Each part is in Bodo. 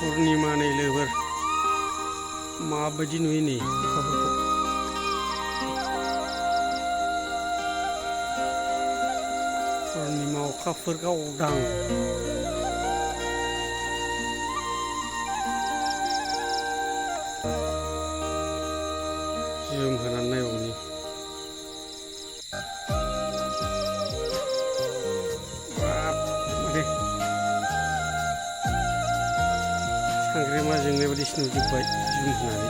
पुर्निमा नै लोगोफोर माबायदि नुयो नै अखाफोरखौ। पुर्निमा अखाफोर गावदां। जुम होनानै नायबावनि। सांग्रेमा जोंनाय बायदिसो नुजोब्बाय जुम होनानै।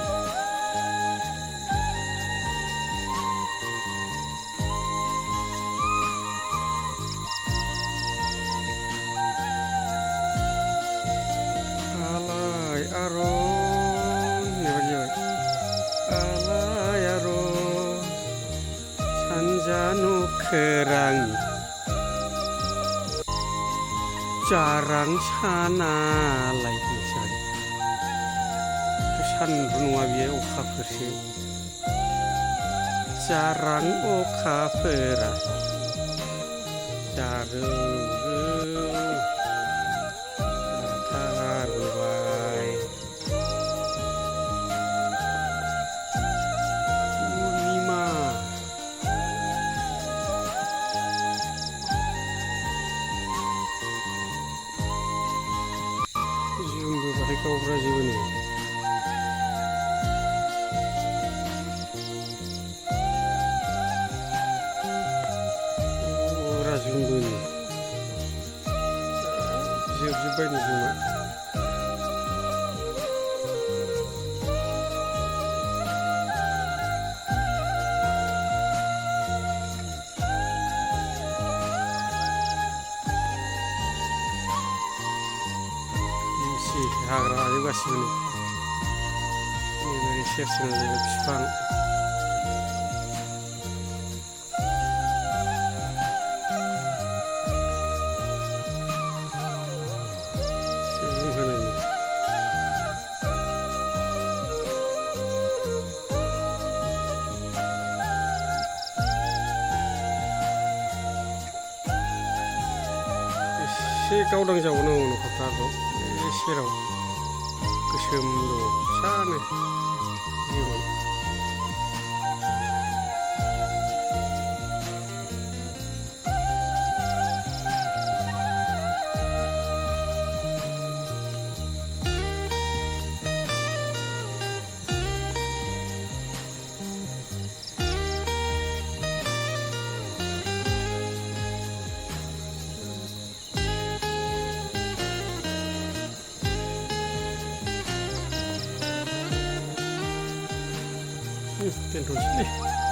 आलाय आरन होननाय बायदि जाबाय। आलाय आरन सानजा नखोरांनि जारां सानालाय होननायसो जाबाय। सानबो नङा बियो अखाफोरसो। जारां अखाफोरा जारौ रौ जाथारबोबाय। पुर्निमा जुमबोबाथाय गावब्राजोबो नै। जुमबो जोबजोब्बाय नै जुमा। हाग्रा लाजोब गासिबो नै। ओरै सेर सेर बिफां। एसे गावदां जाबावनांगौ न'खरफ्राखौ बे सेराव गोसोम दङ फिसानो जिबन। दोनथ'नोसैलै।